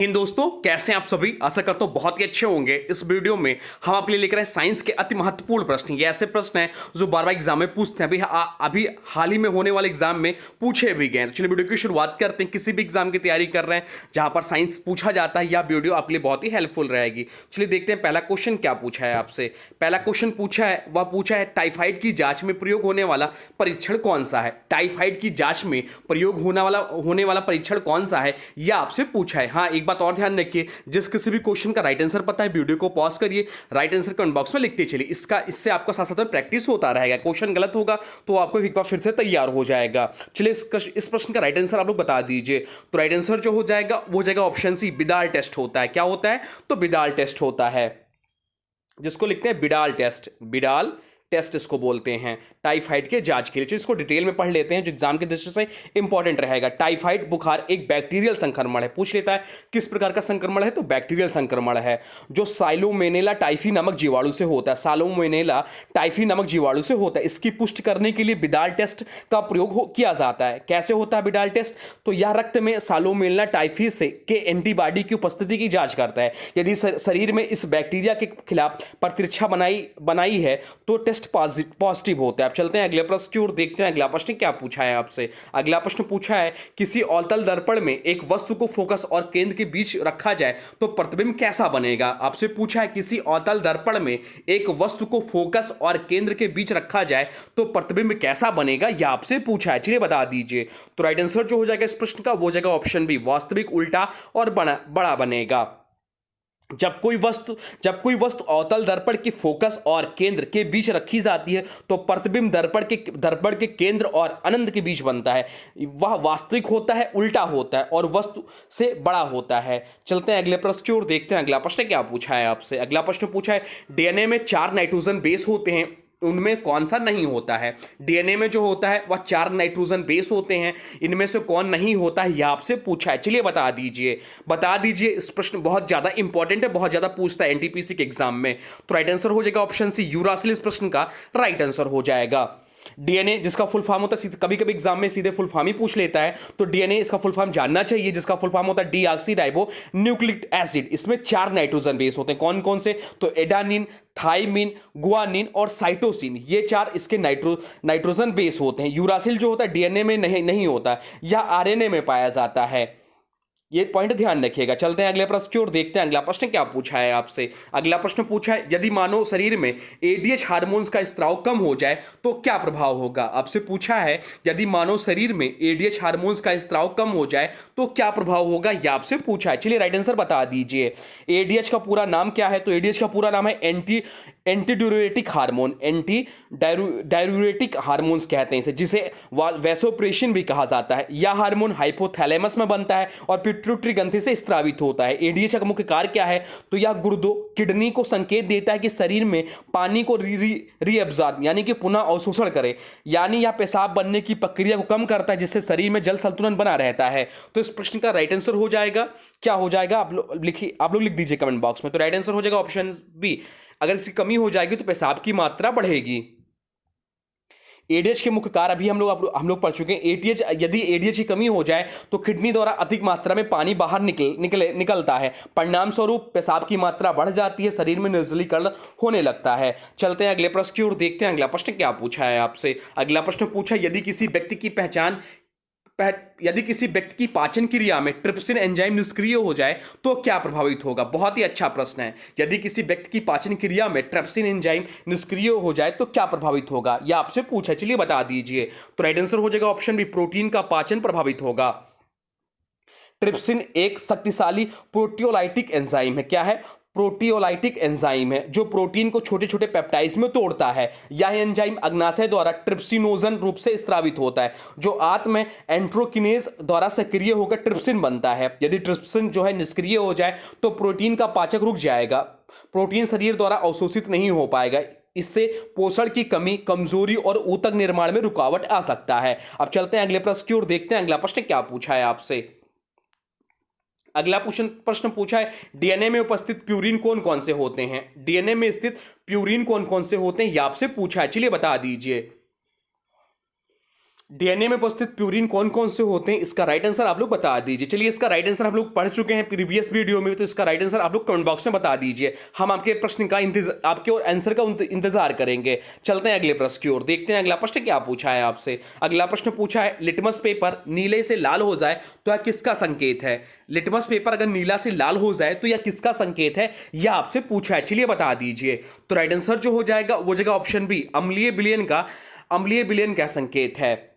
इन दोस्तों, कैसे हैं आप सभी। आशा करता हूं बहुत ही अच्छे होंगे। इस वीडियो में हम आपके लिए लेकर आए साइंस के अति महत्वपूर्ण प्रश्न। ये ऐसे प्रश्न हैं जो बार बार एग्जाम में पूछते हैं। अभी हाल ही में होने वाले एग्जाम में पूछे भी गए। तो चलिए वीडियो की शुरुआत करते हैं। किसी भी एग्जाम की तैयारी कर रहे हैं जहां पर साइंस पूछा जाता है, यह वीडियो आपके लिए बहुत ही हेल्पफुल रहेगी। चलिए देखते हैं पहला क्वेश्चन क्या पूछा है आपसे। पहला क्वेश्चन पूछा है टाइफाइड की जांच में प्रयोग होने वाला परीक्षण कौन सा है। टाइफाइड की जांच में प्रयोग होने वाला परीक्षण कौन सा है, यह आपसे पूछा है। हाँ, एक बात और ध्यान रखिए, जिस किसी भी क्वेश्चन का राइट आंसर पता है वीडियो को पॉज करिए, राइट आंसर कमेंट बॉक्स में लिखते चलिए। इससे आपका साथ साथ में प्रैक्टिस होता रहेगा। क्वेश्चन गलत होगा तो आपको एक बार फिर से तैयार हो जाएगा। चलिए इस प्रश्न का राइट आंसर आप लोग बता दीजिए। तो राइट आंसर जो हो जाएगा वो जाएगा ऑप्शन सी, बिडाल टेस्ट होता है। क्या होता है? तो बिडाल टेस्ट होता है, जिसको लिखते हैं बिडाल टेस्ट। बिडाल टेस्ट इसको बोलते हैं टाइफाइड के जांच के लिए। तो इसको डिटेल में पढ़ लेते हैं जो एग्जाम की दृष्टि से इंपॉर्टेंट रहेगा। टाइफाइड बुखार एक बैक्टीरियल संक्रमण है। पूछ लेता है किस प्रकार का संक्रमण है, तो बैक्टीरियल संक्रमण है जो साइलोमेनेला टाइफी नामक जीवाणु से होता है। साइलोमेनेला टाइफी नामक जीवाणु से होता है। इसकी पुष्टि करने के लिए बिडाल टेस्ट का प्रयोग किया जाता है। कैसे होता है बिडाल टेस्ट? तो यह रक्त में साइलोमेनेला टाइफी से के एंटीबॉडी की उपस्थिति की जांच करता है। यदि शरीर में इस बैक्टीरिया के खिलाफ प्रतिरक्षा बनाई है तो टेस्ट पॉजिटिव होता है। अब चलते हैं अगले प्रश्न की ओर, देखते हैं अगला प्रश्न क्या पूछा है आपसे। अगला प्रश्न पूछा है किसी अवतल दर्पण में एक वस्तु को फोकस और केंद्र के बीच रखा जाए तो प्रतिबिंब कैसा बनेगा। आपसे पूछा है किसी अवतल दर्पण में एक वस्तु को फोकस और केंद्र के बीच रखा जाए तो प्रतिबिंब कैसा बनेगा, यह आपसे पूछा है। चलिए बता दीजिए। तो राइट आंसर जो हो जाएगा इस प्रश्न का वो जाएगा ऑप्शन बी, वास्तविक, उल्टा और बड़ा बनेगा। जब कोई वस्तु अवतल दर्पण के फोकस और केंद्र के बीच रखी जाती है तो प्रतिबिंब दर्पण के केंद्र और अनंत के बीच बनता है। वह वास्तविक होता है, उल्टा होता है और वस्तु से बड़ा होता है। चलते हैं अगले प्रश्न की ओर, देखते हैं अगला प्रश्न क्या पूछा है आपसे। अगला प्रश्न पूछा है डीएनए में 4 नाइट्रोजन बेस होते हैं, उनमें कौन सा नहीं होता है। डीएनए में जो होता है वह 4 नाइट्रोजन बेस होते हैं, इनमें से कौन नहीं होता है, यह आपसे पूछा है। चलिए बता दीजिए। इस प्रश्न बहुत ज्यादा इंपॉर्टेंट है, बहुत ज्यादा पूछता है एनटीपीसी के एग्जाम में। तो राइट आंसर हो जाएगा ऑप्शन सी, यूरासिल इस प्रश्न का राइट आंसर हो जाएगा। डीएनए जिसका फुल फॉर्म होता है, कभी कभी एग्जाम में सीधे फुल फॉर्म ही पूछ लेता है, तो डीएनए इसका फुल फॉर्म जानना चाहिए, जिसका फुल फॉर्म होता है डीऑक्सी राइबो न्यूक्लिक एसिड। इसमें 4 नाइट्रोजन बेस होते हैं। कौन कौन से? तो एडानिन, थाइमिन, गुआनिन और साइटोसिन, ये 4 इसके नाइट्रोजन बेस होते हैं। यूरासिल जो होता है डीएनए में नहीं होता, यह आरएनए में पाया जाता है। ये पॉइंट ध्यान रखिएगा। चलते हैं अगले प्रश्न की ओर, देखते हैं अगला प्रश्न क्या पूछा है आपसे। अगला प्रश्न पूछा है यदि मानव शरीर में एडीएच हार्मोन्स का स्त्राव कम हो जाए तो क्या प्रभाव होगा। आपसे पूछा है यदि मानव शरीर में एडीएच हार्मोन्स का स्त्राव कम हो जाए तो क्या प्रभाव होगा, यह आपसे पूछा है। चलिए राइट आंसर बता दीजिए। एडीएच का पूरा नाम क्या है? तो एडीएच का पूरा नाम है anti diuretic hormone. Anti diuretic hormones कहते हैं इसे, जिसे वैसोप्रेसिन भी कहा जाता है। यह हार्मोन हाइपोथैलेमस में बनता है और पिट्यूटरी ग्रंथि से स्रावित होता है। एडीएच का मुख्य कार्य क्या है? तो यह गुर्दों, किडनी को संकेत देता है कि शरीर में पानी को रीअब्जॉर्ब यानी कि पुनः अवशोषण करे, यानी यह पेशाब बनने की प्रक्रिया को कम करता है, जिससे शरीर में जल संतुलन बना रहता है। तो इस प्रश्न का राइट आंसर हो जाएगा, क्या हो जाएगा आप लोग लिख दीजिए कमेंट बॉक्स में। तो राइट आंसर हो जाएगा ऑप्शन बी, अगर इसकी कमी हो जाएगी तो पेशाब की मात्रा बढ़ेगी। एडीएच के मुख्य कार्य अभी हम लोग पढ़ चुके हैं। यदि एडीएच की कमी हो जाए तो किडनी द्वारा अधिक मात्रा में पानी बाहर निकलता है, परिणाम स्वरूप पेशाब की मात्रा बढ़ जाती है, शरीर में निर्जलीकरण होने लगता है। चलते हैं अगले प्रश्न की ओर, देखते हैं अगला प्रश्न क्या पूछा है आपसे। अगला प्रश्न पूछा यदि किसी व्यक्ति की पाचन क्रिया में ट्रिप्सिन एंजाइम निष्क्रिय हो जाए तो क्या प्रभावित होगा। बहुत ही अच्छा प्रश्न है। यदि किसी व्यक्ति की पाचन क्रिया में ट्रिप्सिन एंजाइम निष्क्रिय हो जाए तो क्या प्रभावित होगा, यह आपसे पूछा। चलिए बता दीजिए। तो राइट आंसर हो जाएगा ऑप्शन बी, प्रोटीन का पाचन प्रभावित होगा। ट्रिप्सिन एक शक्तिशाली प्रोटियोलाइटिक एंजाइम है। क्या है? प्रोटियोलाइटिक एंजाइम है जो प्रोटीन को छोटे छोटे पेप्टाइड्स में तोड़ता है। यह एंजाइम अग्नाशय द्वारा ट्रिप्सिनोजन रूप से स्रावित होता है, जो आंत में एंट्रोकिनेज द्वारा सक्रिय होकर ट्रिप्सिन बनता है। यदि ट्रिप्सिन जो है निष्क्रिय हो जाए तो प्रोटीन का पाचक रुक जाएगा, प्रोटीन शरीर द्वारा अवशोषित नहीं हो पाएगा। इससे पोषण की कमी, कमजोरी और ऊतक निर्माण में रुकावट आ सकता है। अब चलते हैं अगले प्रश्न की ओर, देखते हैं अगला प्रश्न क्या पूछा है आपसे। अगला प्रश्न पूछा है डीएनए में उपस्थित प्यूरिन कौन कौन से होते हैं। डीएनए में स्थित प्यूरिन कौन कौन से होते हैं, यह आपसे पूछा है। चलिए बता दीजिए। डीएनए में उपस्थित प्यूरिन कौन कौन से होते हैं, इसका राइट आंसर आप लोग बता दीजिए। चलिए इसका राइट आंसर हम लोग पढ़ चुके हैं प्रीवियस वीडियो में, तो इसका राइट आंसर आप लोग कमेंट बॉक्स में बता दीजिए। हम आपके प्रश्न का आपके और आंसर का इंतजार करेंगे। चलते हैं अगले प्रश्न की ओर, देखते हैं अगला प्रश्न क्या पूछा है आपसे। अगला प्रश्न पूछा है लिटमस पेपर नीले से लाल हो जाए तो यह किसका संकेत है। लिटमस पेपर अगर नीला से लाल हो जाए तो यह किसका संकेत है, यह आपसे पूछा है। चलिए बता दीजिए। तो राइट आंसर जो हो जाएगा वो जगह ऑप्शन बी, अम्लीय विलयन का संकेत है।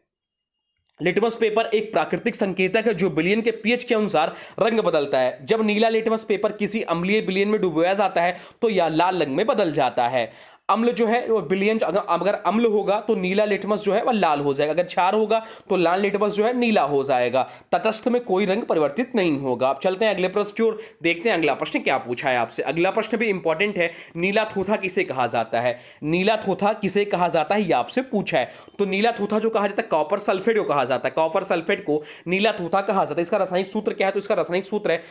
लिटमस पेपर एक प्राकृतिक संकेतक है जो विलयन के पीएच के अनुसार रंग बदलता है। जब नीला लिटमस पेपर किसी अम्लीय विलयन में डुबोया जाता है तो यह लाल रंग में बदल जाता है। अम्ल जो है वो विलयन, अगर अम्ल होगा तो नीला लिटमस जो है वह लाल हो जाएगा, अगर क्षार होगा तो लाल लिटमस जो है नीला हो जाएगा। तटस्थ में कोई रंग परिवर्तित नहीं होगा। अब चलते हैं अगले प्रश्न की ओर, देखते हैं अगला प्रश्न क्या पूछा है आपसे। अगला प्रश्न भी इंपॉर्टेंट है। नीला थूथा किसे कहा जाता है। नीला थूथा किसे कहा जाता है, यह आपसे पूछा है। तो नीला थूथा जो कहा जाता है कॉपर सल्फेट को कहा जाता है। कॉपर सल्फेट को नीला थूथा कहा जाता है। इसका रासायनिक सूत्र क्या है, तो इसका रासायनिक सूत्र है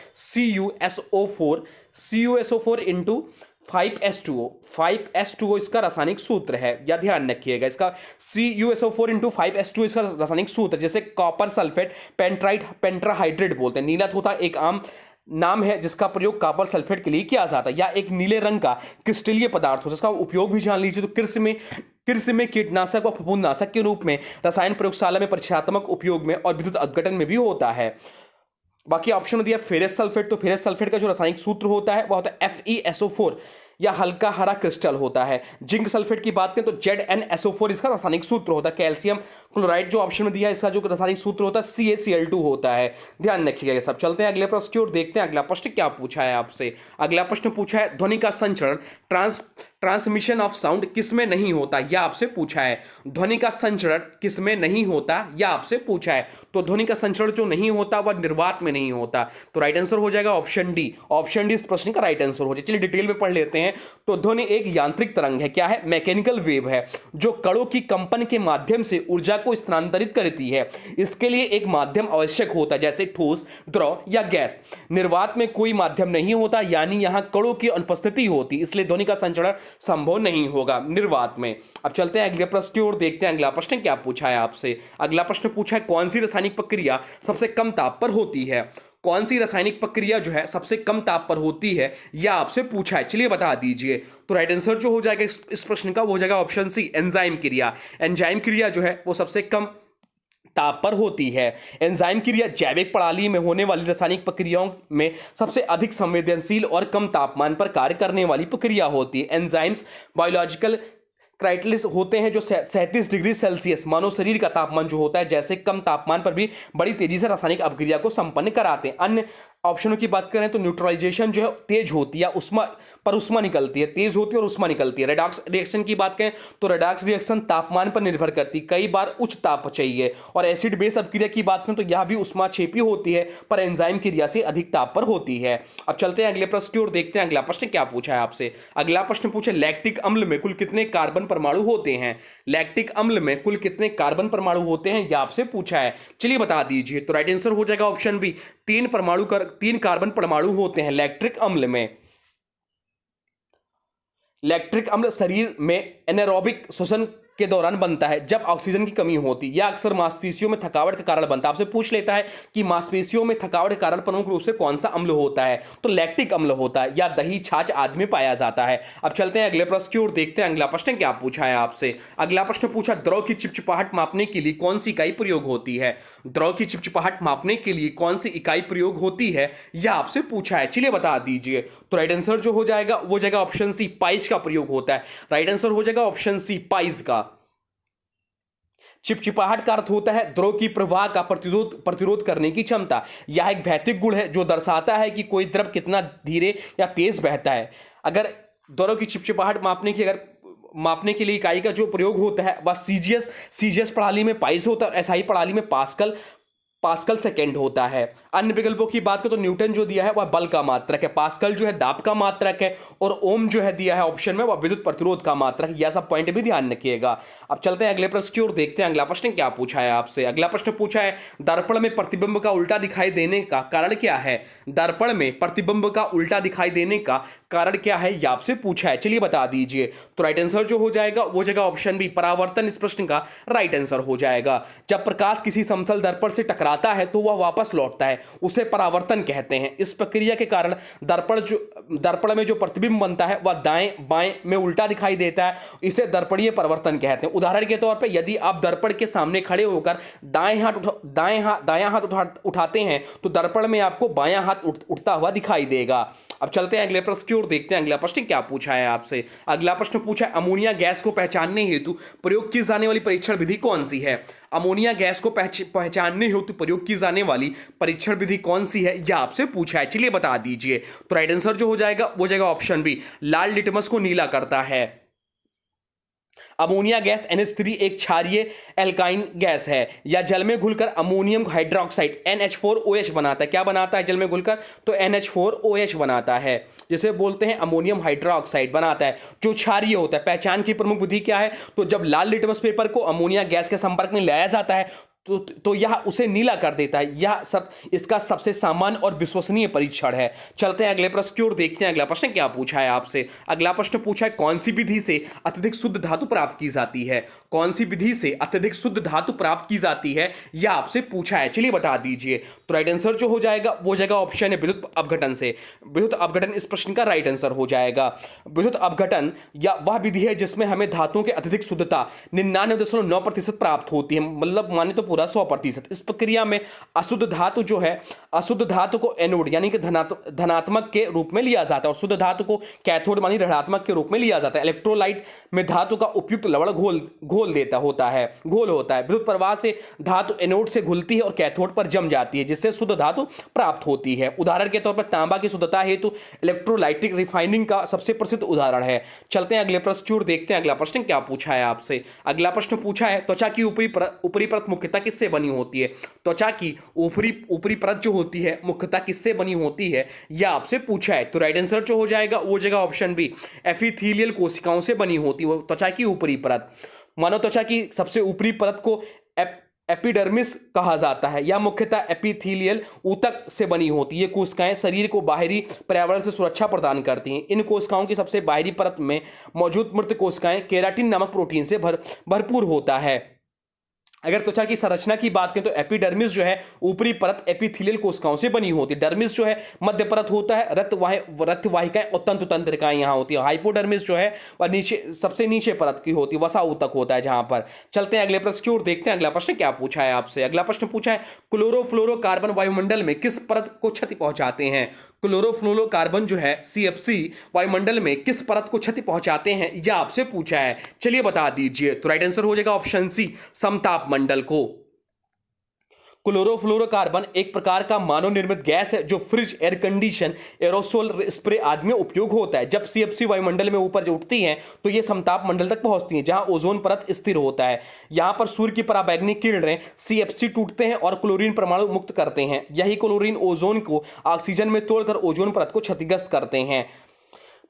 CuSO4 इंटू 5S2O। 5S2O इसका रासायनिक सूत्र है, या ध्यान रखिएगा। इसका CuSO4 इंटू 5S2 इसका रासायनिक सूत्र, जैसे कॉपर सल्फेट पेंट्राहाइड्रेट बोलते हैं। नीला थूथा एक आम नाम है जिसका प्रयोग कॉपर सल्फेट के लिए किया जाता है। या एक नीले रंग का क्रिस्टलीय पदार्थ होता है। इसका उपयोग भी जान लीजिए। तो कृषि में कीटनाशक और फफूंदनाशक के रूप में, रसायन प्रयोगशाला में परीक्षात्मक उपयोग में और विद्युत अपघटन में भी होता है। बाकी ऑप्शन में दिया फेरस सल्फेट, तो फेरस सल्फेट का जो रासायनिक सूत्र होता है वह होता है FeSO4 या हल्का हरा क्रिस्टल होता है। जिंक सल्फेट की बात करें तो ZnSO4 इसका रासायनिक सूत्र होता है। कैल्शियम क्लोराइड जो ऑप्शन में दिया है इसका जो रासायनिक सूत्र होता है CaCl2 होता है। ध्यान रखिएगा ये सब। चलते हैं अगले प्रश्न की ओर, देखते हैं अगला प्रश्न क्या पूछा है आपसे। अगला प्रश्न पूछा है ध्वनि का संचरण ट्रांसमिशन ऑफ साउंड किसमें नहीं होता, यह आपसे पूछा है। ध्वनि का संचरण किसमें नहीं होता, यह आपसे पूछा है। तो ध्वनि का संचरण जो नहीं होता वह निर्वात में नहीं होता। तो राइट आंसर हो जाएगा ऑप्शन डी। ऑप्शन डी इस प्रश्न का राइट आंसर हो जाए। चलिए डिटेल में पढ़ लेते हैं। तो ध्वनि एक यांत्रिक तरंग है, क्या है, मैकेनिकल वेव है, जो कणों की कंपन के माध्यम से ऊर्जा को स्थानांतरित करती है। इसके लिए एक माध्यम आवश्यक होता है, जैसे ठोस, द्रव या गैस। निर्वात में कोई माध्यम नहीं होता, यानी यहां कणों की अनुपस्थिति होती, इसलिए ध्वनि का संचरण संभव नहीं होगा निर्वात में। अब चलते हैं अगले प्रश्न की ओर, देखते हैं अगला प्रश्न क्या पूछा है आपसे। अगला प्रश्न पूछा है कौन सी रासायनिक प्रक्रिया सबसे कम ताप पर होती है। कौन सी रासायनिक प्रक्रिया जो है सबसे कम ताप पर होती है, यह आपसे पूछा है। चलिए बता दीजिए। तो राइट आंसर जो हो जाएगा इस प्रश्न का वो हो जाएगा ऑप्शन सी, एंजाइम क्रिया। एंजाइम क्रिया जो है वो सबसे कम ताप पर होती है। एंजाइम क्रिया जैविक प्रणाली में होने वाली रासायनिक प्रक्रियाओं में सबसे अधिक संवेदनशील और कम तापमान पर कार्य करने वाली प्रक्रिया होती है। एंजाइम्स बायोलॉजिकल क्राइटलिस होते हैं जो 37 डिग्री सेल्सियस मानव शरीर का तापमान जो होता है, जैसे कम तापमान पर भी बड़ी तेजी से रासायनिक अपक्रिया को संपन्न कराते हैं। अन्य ऑप्शनों की बात करें तो न्यूट्रलाइजेशन जो है तेज होती है, उष्मा निकलती है, तेज होती है और उष्मा निकलती है। रेडॉक्स रिएक्शन की बात करें तो रेडॉक्स रिएक्शन तापमान पर निर्भर करती है, कई बार उच्च ताप चाहिए। और एसिड बेस अपक्रिया की बात करें तो यह भी उष्माक्षेपी होती है, पर एंजाइम क्रिया से अधिक ताप पर होती है। अब चलते हैं अगले प्रश्न की ओर, देखते हैं अगला प्रश्न क्या पूछा है आपसे। अगला प्रश्न पूछे लैक्टिक अम्ल में कुल कितने कार्बन परमाणु होते हैं। लैक्टिक अम्ल में कुल कितने कार्बन परमाणु होते हैं, यह आपसे पूछा है। चलिए बता दीजिए। तो राइट आंसर हो जाएगा ऑप्शन बी, 3 कार्बन परमाणु होते हैं लैक्टिक अम्ल में। लैक्टिक अम्ल शरीर में एनारोबिक श्वसन के दौरान बनता है जब ऑक्सीजन की कमी होती है। यह अक्सर मांसपेशियों में थकावट का कारण बनता है। आपसे पूछ लेता है कि मांसपेशियों में थकावट के कारण प्रमुख रूप से कौन सा अम्ल होता है, तो लैक्टिक अम्ल होता है, या दही छाछ आदि में पाया जाता है। अब चलते हैं अगले प्रश्न की ओर, देखते हैं अगला प्रश्न क्या पूछा है आपसे। अगला प्रश्न पूछा द्रव की चिपचिपाहट मापने के लिए कौन सी इकाई प्रयोग होती है। द्रव की चिपचिपाहट मापने के लिए कौन सी इकाई प्रयोग होती है, यह आपसे पूछा है। चलिए बता दीजिए। तो राइट आंसर जो हो जाएगा वो जाएगा ऑप्शन सी, पाइज का प्रयोग होता है। राइट आंसर हो जाएगा ऑप्शन सी, पाइज का। चिपचिपाहट का अर्थ होता है द्रव की प्रवाह का प्रतिरोध करने की क्षमता। यह एक भौतिक गुण है जो दर्शाता है कि कोई द्रव कितना धीरे या तेज बहता है। अगर द्रव की चिपचिपाहट मापने के लिए इकाई का जो प्रयोग होता है वह सीजीएस प्रणाली में पाइज होता है, एसआई प्रणाली में पास्कल, पास्कल सेकेंड होता है। अन्य विकल्पों की बात करें तो न्यूटन जो दिया है वह बल का मात्रक है, पास्कल जो है दाब का मात्रक है, और ओम जो है दिया है ऑप्शन में वह विद्युत प्रतिरोध का मात्रक है। यह सब पॉइंट भी ध्यान रखिएगा। अब चलते हैं अगले प्रश्न की ओर, देखते हैं अगला प्रश्न क्या पूछा है आपसे। अगला प्रश्न पूछा है दर्पण में प्रतिबिंब का उल्टा दिखाई देने का कारण क्या है। दर्पण में प्रतिबिंब का उल्टा दिखाई देने का कारण क्या है, यह आपसे पूछा है, चलिए बता दीजिए। तो राइट आंसर जो हो जाएगा वो जगह ऑप्शन बी परावर्तन इस प्रश्न का राइट आंसर हो जाएगा। जब प्रकाश किसी समतल दर्पण से टकराता है तो वह वापस लौटता है, उसे परावर्तन कहते हैं। इस प्रक्रिया के कारण दर्पण में जो प्रतिबिंब बनता है वह दाएं बाएं में उल्टा दिखाई देता है, इसे दर्पणीय परिवर्तन कहते हैं। उदाहरण के तौर पर यदि आप दर्पण के सामने खड़े होकर दायां हाथ उठाते हैं तो दर्पण में आपको बायां हाथ उठता हुआ दिखाई देगा। अब चलते हैं अगले प्रश्न की ओर, देखते हैं अगला प्रश्न क्या पूछा है आपसे। अगला प्रश्न पूछा है अमोनिया गैस को पहचानने हेतु प्रयोग की जाने वाली परीक्षण विधि कौन सी है। अमोनिया गैस को पहचानने हेतु प्रयोग की जाने वाली परीक्षण विधि कौन सी है, यह आपसे पूछा है, चलिए बता दीजिए। तो राइट आंसर जो हो जाएगा वो जाएगा ऑप्शन बी लाल लिटमस को नीला करता है। अमोनिया गैस NH3 एक क्षारीय एल्काइन गैस है, या जल में घुलकर अमोनियम हाइड्रोक्साइड NH4OH बनाता है। क्या बनाता है जल में घुलकर, तो NH4OH बनाता है, जिसे बोलते हैं अमोनियम हाइड्रोक्साइड बनाता है, जो क्षारीय होता है। पहचान की प्रमुख विधि क्या है, तो जब लाल लिटमस पेपर को अमोनिया गैस के संपर्क में लाया जाता है तो यह उसे नीला कर देता है। यह सब इसका सबसे सामान्य और विश्वसनीय परीक्षण है। चलते हैं अगले प्रश्न की ओर, देखते हैं अगला प्रश्न क्या पूछा है आपसे। अगला प्रश्न पूछा है कौन सी विधि से अत्यधिक शुद्ध धातु प्राप्त की जाती है। कौन सी विधि से अत्यधिक शुद्ध धातु प्राप्त की जाती है, यह आपसे पूछा है, चलिए बता दीजिए। तो राइट आंसर जो हो जाएगा वो जाएगा ऑप्शन है विद्युत अपघटन से। विद्युत अपघटन इस प्रश्न का राइट आंसर हो जाएगा। विद्युत अपघटन या वह विधि है जिसमें हमें धातुओं की अत्यधिक शुद्धता 99.9% प्राप्त होती है, मतलब माने तो पूरा 100%। इस प्रक्रिया में अशुद्ध धातु जो है, अशुद्ध धातु को एनोड यानी कि धनात्मक के रूप में लिया जाता है और शुद्ध धातु को कैथोड मानी ऋणात्मक के रूप में लिया जाता है। इलेक्ट्रोलाइट में धातु का उपयुक्त लवण घोल होता है। विद्युत प्रवाह से धातु एनोड से घुलती है और कैथोड पर जम जाती है, जिससे शुद्ध धातु प्राप्त होती है। उदाहरण के तौर पर तांबा की शुद्धता हेतु इलेक्ट्रोलाइटिक रिफाइनिंग का सबसे प्रसिद्ध उदाहरण है। चलते हैं अगले प्रश्न की ओर, देखते हैं अगला प्रश्न क्या पूछा है आपसे। अगला प्रश्न पूछा है त्वचा की ऊपरी परत मुख्यतः किससे बनी होती है। त्वचा की ऊपरी परत जो होती है मुख्यतः किससे बनी होती है, यह आपसे पूछा है। तो राइट आंसर जो हो जाएगा वो जगह ऑप्शन बी एपिथेलियल कोशिकाओं से बनी होती है त्वचा की ऊपरी परत। मानव त्वचा की सबसे ऊपरी परत को एपिडर्मिस कहा जाता है। यह मुख्यतः एपिथेलियल ऊतक से बनी होती है। ये कोशिकाएं शरीर को बाहरी पर्यावरण से सुरक्षा प्रदान करती हैं। इन कोशिकाओं की सबसे बाहरी परत में मौजूद मृत कोशिकाएं केराटिन नामक प्रोटीन से भरपूर होता है। अगर त्वचा की संरचना की बात करें तो एपिडर्मिस जो है ऊपरी परत एपिथेलियल कोशिकाओं से बनी होती है। डर्मिस जो है मध्य परत होता है, रक्तवाहिकाएं और तंत्रिकाएं यहाँ होती है। हाइपोडर्मिस जो है वह नीचे सबसे नीचे परत की होती है, वसा ऊतक होता है जहां पर। चलते हैं अगले प्रश्न की ओर, देखते हैं अगला प्रश्न क्या पूछा है आपसे। अगला प्रश्न पूछा है क्लोरोफ्लोरोकार्बन वायुमंडल में किस परत को क्षति पहुंचाते हैं। क्लोरोफ्लोरोकार्बन जो है CFC वायुमंडल में किस परत को क्षति पहुंचाते हैं, यह आपसे पूछा है, चलिए बता दीजिए। तो राइट आंसर हो जाएगा ऑप्शन सी समताप मंडल को। क्लोरोफ्लोरोकार्बन एक प्रकार का मानव निर्मित गैस है जो fridge, air condition, aerosol spray आदि में उपयोग होता है। जब CFC वायुमंडल में ऊपर जो उठती हैं तो ये समताप मंडल तक पहुंचती हैं, जहां ओजोन परत स्थिर होता है। यहां पर सूर्य की पराबैंगनी किरणें CFC टूटते हैं और क्लोरीन परमाणु मुक्त करते हैं। यही क्लोरीन ओजोन को ऑक्सीजन में तोड़कर ओजोन परत को क्षतिग्रस्त करते हैं।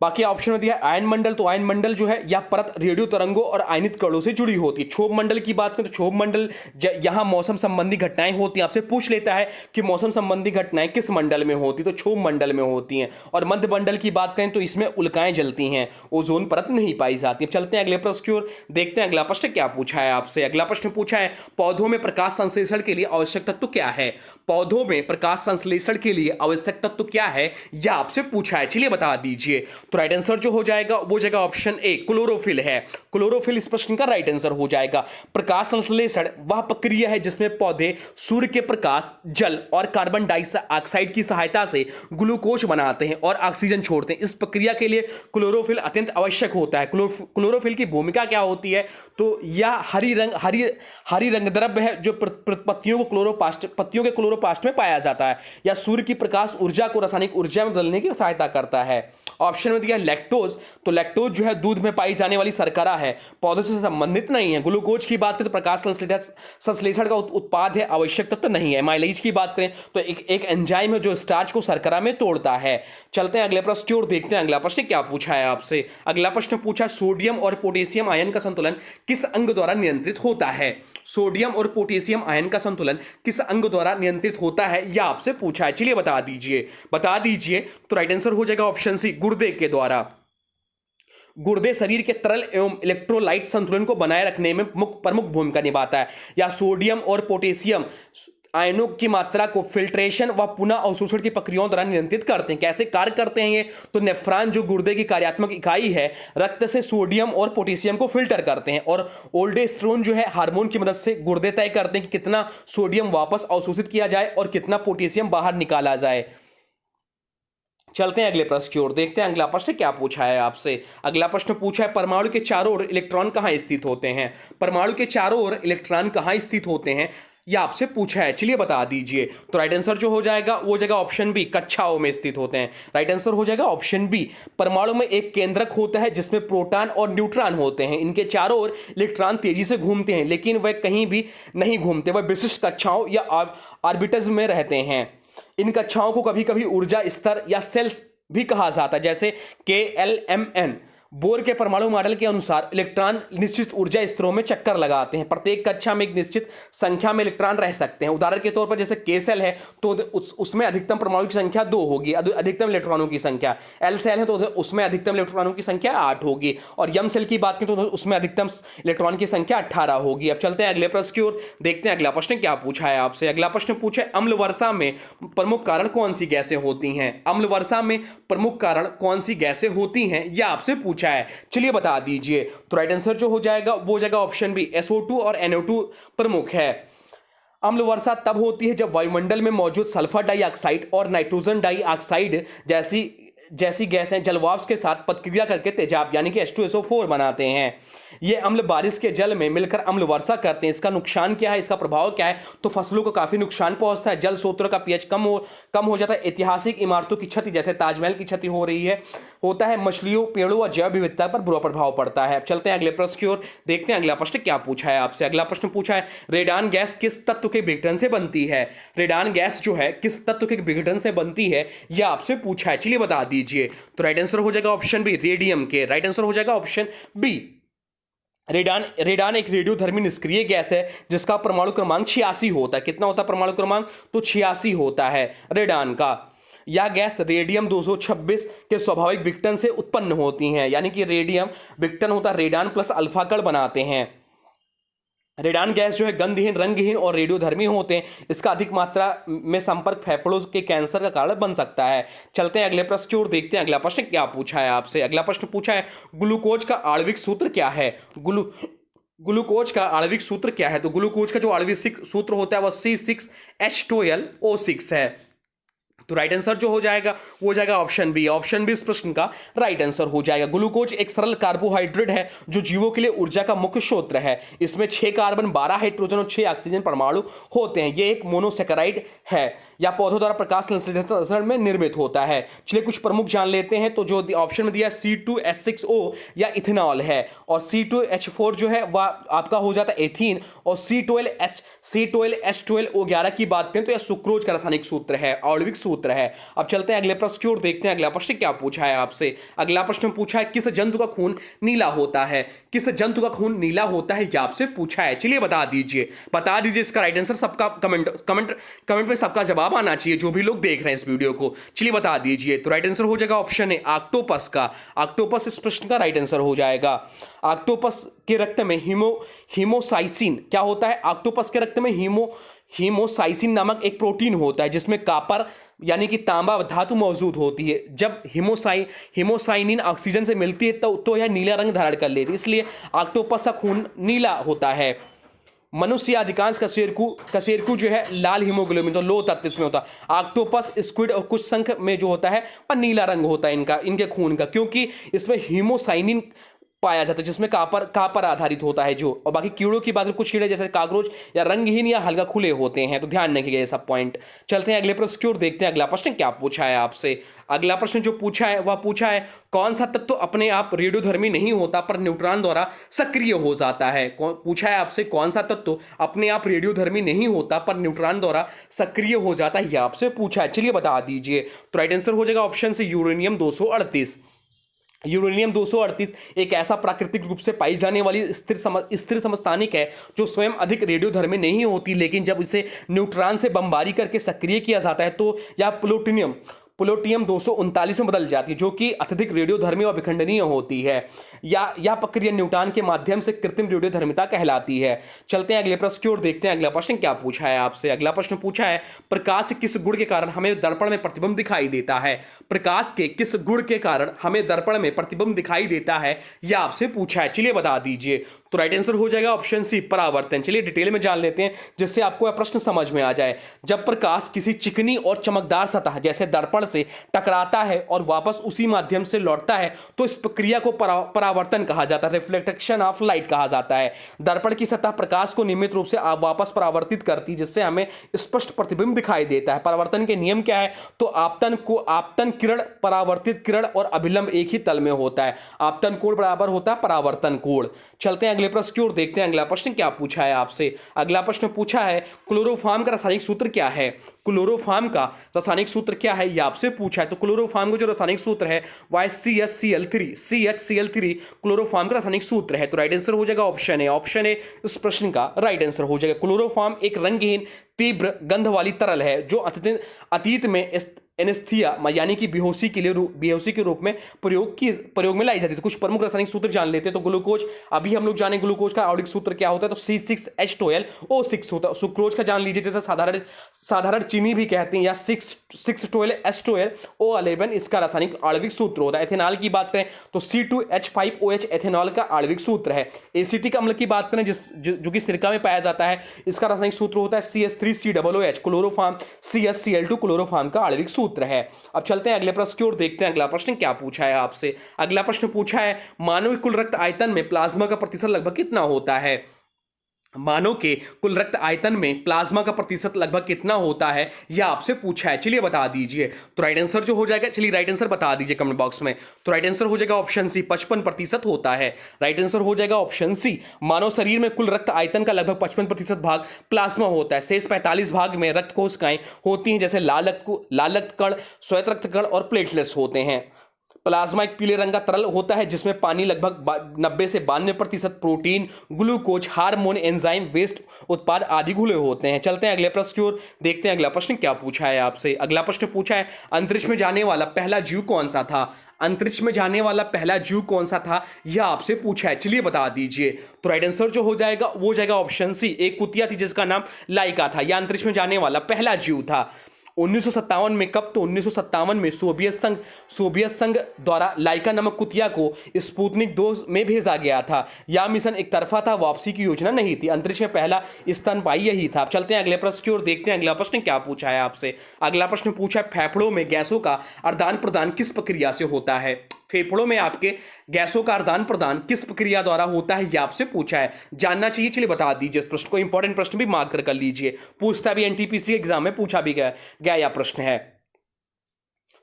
बाकी ऑप्शन में दिया आयन मंडल, तो आयन मंडल जो है यह परत रेडियो तरंगों और आयनित कणों से जुड़ी होती है। क्षोभ मंडल की बात करें तो क्षोभ मंडल यहां मौसम संबंधी घटनाएं होती हैं। आपसे पूछ लेता है कि मौसम संबंधी घटनाएं किस मंडल में होती, तो क्षोभ मंडल में होती हैं। और मध्य मंडल की बात करें तो इसमें उल्काएं जलती हैं, ओजोन परत नहीं पाई जाती। चलते हैं अगले प्रश्न की ओर, देखते हैं अगला प्रश्न क्या पूछा है आपसे। अगला प्रश्न पूछा है पौधों में प्रकाश संश्लेषण के लिए आवश्यक तत्व क्या है। पौधों में प्रकाश संश्लेषण के लिए आवश्यक तत्व क्या है, यह आपसे पूछा है, चलिए बता दीजिए। तो राइट आंसर जो हो जाएगा वो जगह ऑप्शन ए क्लोरोफिल है। क्लोरोफिल इस प्रश्न का राइट आंसर हो जाएगा। प्रकाश संश्लेषण वह प्रक्रिया है जिसमें पौधे सूर्य के प्रकाश, जल और कार्बन डाइऑक्साइड की सहायता से ग्लूकोज बनाते हैं और ऑक्सीजन छोड़ते हैं। इस प्रक्रिया के लिए क्लोरोफिल अत्यंत आवश्यक होता है। क्लोरोफिल की भूमिका क्या होती है, तो यह हरी रंग द्रव्य है जो पत्तियों के क्लोरोप्लास्ट में पाया जाता है, या सूर्य की प्रकाश ऊर्जा को रासायनिक ऊर्जा में बदलने की सहायता करता है। ऑप्शन में दिया लैक्टोज, तो लैक्टोज जो है दूध में पाई जाने वाली शर्करा है, पौधों से संबंधित नहीं है। ग्लूकोज की बात करें तो प्रकाश संश्लेषण का उत्पाद है, आवश्यक तत्व नहीं है। माइलेज की बात करें तो एक एंजाइम है जो स्टार्च को शर्करा में तोड़ता है। चलते हैं अगले प्रश्न की ओर, देखते हैं अगला प्रश्न क्या पूछा है आपसे। अगला प्रश्न पूछा सोडियम और पोटेशियम आयन का संतुलन किस अंग द्वारा नियंत्रित होता है। सोडियम और पोटेशियम आयन का संतुलन किस अंग द्वारा नियंत्रित होता है, यह आपसे पूछा है। चलिए बता दीजिए। तो राइट आंसर हो जाएगा ऑप्शन सी, गुर्दे के द्वारा। गुर्दे शरीर के तरल एवं इलेक्ट्रोलाइट संतुलन को बनाए रखने में प्रमुख भूमिका निभाता है। या सोडियम और पोटेशियम आयनों की मात्रा को फिल्ट्रेशन व पुनः अवशोषण की प्रक्रियाओं द्वारा नियंत्रित करते हैं। कैसे कार्य करते हैं ये? तो नेफ्रॉन जो गुर्दे की कार्यात्मक इकाई है, रक्त से सोडियम और पोटेशियम को फिल्टर करते हैं, और ओल्डोस्टेरोन जो है हार्मोन की मदद से गुर्दे तय करते हैं कि कितना सोडियम वापस अवशोषित किया जाए और कितना पोटेशियम बाहर निकाला जाए। चलते हैं अगले प्रश्न की ओर, देखते हैं अगला प्रश्न क्या पूछा है आपसे। अगला प्रश्न पूछा है परमाणु के चारों ओर इलेक्ट्रॉन कहां स्थित होते हैं। परमाणु के चारों ओर इलेक्ट्रॉन कहां स्थित होते हैं, यह आपसे पूछा है। चलिए बता दीजिए। तो राइट आंसर जो हो जाएगा वो जगह ऑप्शन बी, कक्षाओं में स्थित होते हैं। राइट आंसर हो जाएगा ऑप्शन बी। परमाणु में एक केंद्रक होता है जिसमें प्रोटॉन और न्यूट्रॉन होते हैं। इनके चारों ओर इलेक्ट्रॉन तेजी से घूमते हैं, लेकिन वह कहीं भी नहीं घूमते, वह विशिष्ट कक्षाओं या ऑर्बिटल्स में रहते हैं। इन कक्षाओं को कभी कभी ऊर्जा स्तर या सेल्स भी कहा जाता है, जैसे KLMN। बोर के परमाणु मॉडल के अनुसार इलेक्ट्रॉन निश्चित ऊर्जा स्तरों में चक्कर लगाते हैं। प्रत्येक कक्षा में एक निश्चित संख्या में इलेक्ट्रॉन रह सकते हैं। उदाहरण के तौर पर जैसे K सेल है तो उसमें अधिकतम परमाणु की संख्या 2 होगी, अधिकतम इलेक्ट्रॉनों की संख्या। L सेल है तो उसमें अधिकतम इलेक्ट्रॉनों की संख्या 8 होगी, और M सेल की बात करें तो उसमें अधिकतम इलेक्ट्रॉन की संख्या 18 होगी। अब चलते हैं अगले प्रश्न की ओर, देखते हैं अगला प्रश्न क्या पूछा है आपसे। अगला प्रश्न पूछा है अम्ल वर्षा में प्रमुख कारण कौन सी गैसें होती हैं। अम्ल वर्षा में प्रमुख कारण कौन सी गैसें होती हैं, यह आपसे पूछा है। चलिए बता दीजिए। तो राइट आंसर जो हो जाएगा वो जगह ऑप्शन बी, SO2 और NO2 प्रमुख है। अम्ल वर्षा तब होती है जब वायुमंडल में मौजूद सल्फर डाइऑक्साइड और नाइट्रोजन डाइऑक्साइड जैसी गैसें जलवाष्प के साथ प्रतिक्रिया करके तेजाब यानी कि H2SO4 बनाते हैं। ये अम्ल बारिश के जल में मिलकर अम्ल वर्षा करते हैं। इसका नुकसान क्या है, इसका प्रभाव क्या है? तो फसलों को काफी नुकसान पहुंचता है, जल स्रोतों का pH कम हो जाता है, ऐतिहासिक इमारतों की क्षति जैसे ताजमहल की क्षति हो रही है होता है, मछलियों, पेड़ों और जैव विविधता पर बुरा प्रभाव पड़ता है। अब चलते हैं अगले प्रश्न की ओर, देखते हैं अगला प्रश्न क्या पूछा है आपसे। अगला प्रश्न पूछा है रेडान गैस किस तत्व के विघटन से बनती है। रेडान गैस जो है किस तत्व के विघटन से बनती है, यह आपसे पूछा है। चलिए बता दीजिए। तो राइट आंसर हो जाएगा ऑप्शन बी, रेडियम के। राइट आंसर हो जाएगा ऑप्शन बी। रेडान एक रेडियोधर्मी निष्क्रिय गैस है जिसका परमाणु क्रमांक 86 होता है। कितना होता है परमाणु क्रमांक? तो 86 होता है रेडान का। यह गैस रेडियम 226 के स्वाभाविक विघटन से उत्पन्न होती हैं, यानी कि रेडियम विघटन होता है, रेडान प्लस अल्फा कण बनाते हैं। रेडान गैस जो है गंधहीन, रंगहीन और रेडियोधर्मी होते हैं। इसका अधिक मात्रा में संपर्क फेफड़ों के कैंसर का कारण बन सकता है। चलते हैं अगले प्रश्न की ओर, देखते हैं अगला प्रश्न क्या पूछा है आपसे। अगला प्रश्न पूछा है ग्लूकोज का आणविक सूत्र क्या है। ग्लूकोज का आणविक सूत्र क्या है? तो ग्लूकोज का जो आणविक सूत्र होता है वह C6H12O6 है। तो राइट आंसर जो हो जाएगा वो जाएगा ऑप्शन बी। ऑप्शन बी इस प्रश्न का राइट आंसर हो जाएगा। ग्लूकोज एक सरल कार्बोहाइड्रेट है जो जीवों के लिए ऊर्जा का मुख्य स्रोत है। इसमें 6 कार्बन, 12 हाइड्रोजन और 6 ऑक्सीजन परमाणु होते हैं। ये एक मोनोसेकेराइड है या पौधों द्वारा प्रकाश संश्लेषण में निर्मित होता है। चलिए कुछ प्रमुख जान लेते हैं। तो जो ऑप्शन में दिया C2H6O या इथेनॉल है, और C2H4 जो है वह आपका हो जाता है एथीन, और C12H12O11 की बात करें तो यह सुक्रोज का रासायनिक सूत्र है, आणविक सूत्र है। अब चलते हैं अगले प्रश्न की ओर, देखते हैं अगला प्रश्न क्या पूछा है आपसे। अगला प्रश्न पूछा है किस जंतु का खून नीला होता है। किस जंतु का खून नीला होता है, यह आपसे पूछा है। चलिए बता दीजिए। इसका राइट आंसर सबका कमेंट में सबका जवाब आना चाहिए, जो भी लोग देख रहे हैं इस वीडियो को। चलिए बता दीजिए। तो राइट आंसर हो जाएगा ऑप्शन ए, ऑक्टोपस का। ऑक्टोपस इस प्रश्न का राइट आंसर हो जाएगा। ऑक्टोपस के रक्त में हीमोसाइसिन क्या होता है? ऑक्टोपस के रक्त में हीमोसाइसिन नामक एक प्रोटीन होता है जिसमें कॉपर यानी कि तांबा धातु मौजूद होती है। जब हीमोसाइनिन ऑक्सीजन से मिलती है तो यह नीला रंग धारण कर लेती है, इसलिए ऑक्टोपस का खून नीला होता है। मनुष्य अधिकांश कशेरुकी जो है लाल हीमोग्लोबिन, तो लो तत्व इसमें होता है। ऑक्टोपस, स्क्विड और कुछ शंख में जो होता है पर नीला रंग होता है इनके खून का, क्योंकि इसमें हीमोसाइनिन पाया जाता है, जिसमें कापर आधारित होता है जो। और बाकी कीड़ों की बात करें, कुछ कीड़े जैसे काकरोच या रंगहीन या हल्का खुले होते हैं, तो ध्यान रखिएगा ये सब पॉइंट। चलते हैं अगले प्रश्न की ओर, देखते हैं अगला प्रश्न क्या पूछा है आपसे। अगला प्रश्न जो पूछा है वह पूछा है, कौन सा तत्व अपने आप रेडियोधर्मी नहीं होता पर न्यूट्रॉन द्वारा सक्रिय हो जाता है। पूछा है आपसे, कौन सा तत्व अपने आप रेडियोधर्मी नहीं होता पर न्यूट्रॉन द्वारा सक्रिय हो जाता है, यह आपसे पूछा है। चलिए बता दीजिए। तो राइट आंसर हो जाएगा ऑप्शन से यूरेनियम 238। यूरेनियम 238 एक ऐसा प्राकृतिक रूप से पाई जाने वाली स्थिर समस्थानिक है जो स्वयं अधिक रेडियोधर्मी नहीं होती, लेकिन जब इसे न्यूट्रॉन से बमबारी करके सक्रिय किया जाता है तो यह प्लूटोनियम 239 में बदल जाती है, जो कि अत्यधिक रेडियोधर्मी और विखंडनीय होती है। यह प्रक्रिया न्यूट्रॉन के माध्यम से कृत्रिम रेडियोधर्मिता कहलाती है। चलते हैं अगले प्रश्न की ओर, देखते हैं अगला प्रश्न क्या पूछा है आपसे। अगला प्रश्न पूछा है, प्रकाश के किस गुण के कारण हमें दर्पण में प्रतिबिंब दिखाई देता है। प्रकाश के किस गुण के कारण हमें दर्पण में प्रतिबिंब दिखाई देता है, यह आपसे पूछा है। चलिए बता दीजिए। तो राइट आंसर हो जाएगा ऑप्शन सी, परावर्तन। चलिए डिटेल में जान लेते हैं जिससे आपको यह प्रश्न समझ में आ जाए। जब प्रकाश किसी चिकनी और चमकदार सतह जैसे दर्पण से टकराता है और वापस उसी माध्यम से लौटता है तो इस प्रक्रिया को परावर्तन कहा जाता है, रिफ्लेक्शन ऑफ लाइट कहा जाता है। दर्पण की सतह प्रकाश को नियमित रूप से वापस परावर्तित करती, जिससे हमें स्पष्ट प्रतिबिंब दिखाई देता है। परावर्तन के नियम क्या है? तो आपतन किरण, परावर्तित किरण और अभिलंब एक ही तल में होता है। आपतन कोण बराबर होता है परावर्तन कोण। चलते हैं अगले प्रश्न की ओर, देखते हैं अगला प्रश्न क्या पूछा है आपसे। अगला प्रश्न पूछा है, क्लोरोफॉर्म का रासायनिक सूत्र क्या है। क्लोरोफॉर्म का रासायनिक सूत्र क्या है, यह आपसे पूछा है। तो क्लोरोफॉर्म का जो रासायनिक सूत्र है वह CHCl3 क्लोरोफॉर्म का रासायनिक सूत्र है। तो राइट आंसर हो जाएगा ऑप्शन ए। ऑप्शन ए इस प्रश्न का राइट आंसर हो जाएगा। क्लोरोफॉर्म एक रंगहीन तीव्र गंध वाली तरल है जो अतीत में एनेस्थीसिया यानी कि बेहोशी के रूप में प्रयोग में लाई जाती है। तो कुछ प्रमुख रासायनिक सूत्र जान लेते हैं। तो ग्लूकोज, अभी हम लोग जाने ग्लूकोज का आणविक सूत्र क्या होता है, तो C6H12O6 होता है। सुक्रोज का जान लीजिए, जैसे साधारण चीनी भी कहते हैं, या 612H12O11 इसका रासायनिक आणविक सूत्र होता है। एथेनॉल की बात करें तो C2H5OH एथेनॉल का आणविक सूत्र है। एसिटिक अम्ल की बात करें जो कि सिरका में पाया जाता है, इसका रासायनिक सूत्र होता है CH3COOH। क्लोरोफॉर्म CHCl2 क्लोरोफॉर्म का आणविक सूत्र है। अब चलते हैं अगले प्रश्न की ओर, देखते हैं अगला प्रश्न क्या पूछा है आपसे। अगला प्रश्न पूछा है, मानव कुल रक्त आयतन में प्लाज्मा का प्रतिशत लगभग कितना होता है। मानव के कुल रक्त आयतन में प्लाज्मा का प्रतिशत लगभग कितना होता है, यह आपसे पूछा है। चलिए बता दीजिए। तो राइट आंसर जो हो जाएगा, चलिए राइट आंसर बता दीजिए कमेंट बॉक्स में। तो राइट आंसर हो जाएगा ऑप्शन सी, 55% होता है। राइट आंसर हो जाएगा ऑप्शन सी। मानव शरीर में कुल रक्त आयतन का लगभग 55% भाग प्लाज्मा होता है। शेष 45 भाग में रक्त कोशिकाएं होती हैं, जैसे लाल रक्त कण, श्वेत रक्त कण और प्लेटलेट्स होते हैं। प्लाज्मा एक पीले रंग का तरल होता है जिसमें पानी लगभग 90 से 92%, protein, glucose, hormone, enzyme, waste उत्पाद आदि घुले होते हैं। चलते हैं अगले प्रश्न की ओर, देखते हैं अगला प्रश्न क्या पूछा है आपसे। अगला प्रश्न पूछा है, अंतरिक्ष में जाने वाला पहला जीव कौन सा था। अंतरिक्ष में जाने वाला पहला जीव कौन सा था, यह आपसे पूछा है। चलिए बता दीजिए। तो राइट आंसर जो हो जाएगा वो हो जाएगा ऑप्शन सी, एक कुतिया थी जिसका नाम लाइका था। यह अंतरिक्ष में जाने वाला पहला जीव था। 1957 में, कब? तो 1957 में सोवियत संघ द्वारा लाइका नामक कुतिया को स्पुतनिक 2 में भेजा गया था। यह मिशन एक तरफा था, वापसी की योजना नहीं थी। अंतरिक्ष में पहला स्तनपायी यही था। चलते हैं अगले प्रश्न की ओर, देखते हैं अगला प्रश्न क्या पूछा है आपसे। अगला प्रश्न पूछा है, फेफड़ों में गैसों का आदान प्रदान किस प्रक्रिया से होता है। फेफड़ों में आपके गैसों का आदान प्रदान किस प्रक्रिया द्वारा होता है, यह आपसे पूछा है। जानना चाहिए, चलिए बता दीजिए। इस प्रश्न को इंपॉर्टेंट प्रश्न भी मार्क कर लीजिए, पूछता भी एनटीपीसी एग्जाम में पूछा भी गया यह प्रश्न है।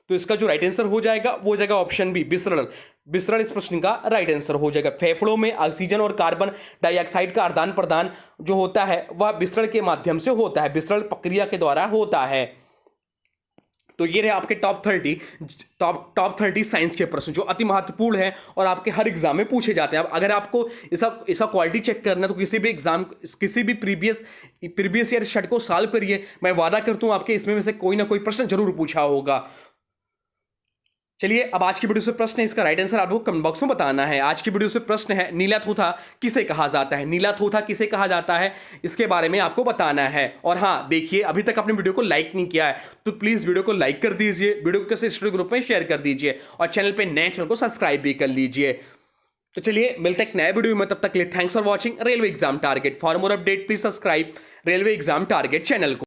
तो इसका जो राइट आंसर हो जाएगा वो हो जाएगा ऑप्शन बी, विसरण इस प्रश्न का राइट आंसर हो जाएगा। फेफड़ों में ऑक्सीजन और कार्बन डाइऑक्साइड का आदान प्रदान जो होता है वह विसरण के माध्यम से होता है, विसरण प्रक्रिया के द्वारा होता है। तो ये रहे आपके टॉप 30 साइंस के प्रश्न जो अति महत्वपूर्ण है और आपके हर एग्जाम में पूछे जाते हैं। अब अगर आपको इसका क्वालिटी चेक करना है तो किसी भी एग्जाम, किसी भी प्रीवियस ईयर सेट को सॉल्व करिए। मैं वादा करता हूं आपके इसमें से कोई ना कोई प्रश्न जरूर पूछा होगा। चलिए अब आज की वीडियो से प्रश्न है, इसका राइट आंसर आपको कमेंट बॉक्स में बताना है। आज की वीडियो से प्रश्न है, नीला थूथा किसे कहा जाता है। नीला थूथा किसे कहा जाता है, इसके बारे में आपको बताना है। और हाँ देखिए, अभी तक आपने वीडियो को लाइक नहीं किया है तो प्लीज वीडियो को लाइक कर दीजिए, वीडियो को किसी स्टूडेंट ग्रुप में शेयर कर दीजिए और चैनल पर नए चैनल को सब्सक्राइब भी कर लीजिए। तो चलिए मिलते हैं एक नए वीडियो में, तब तक के लिए thanks for watching railway exam target. For more update please subscribe railway exam target channel को।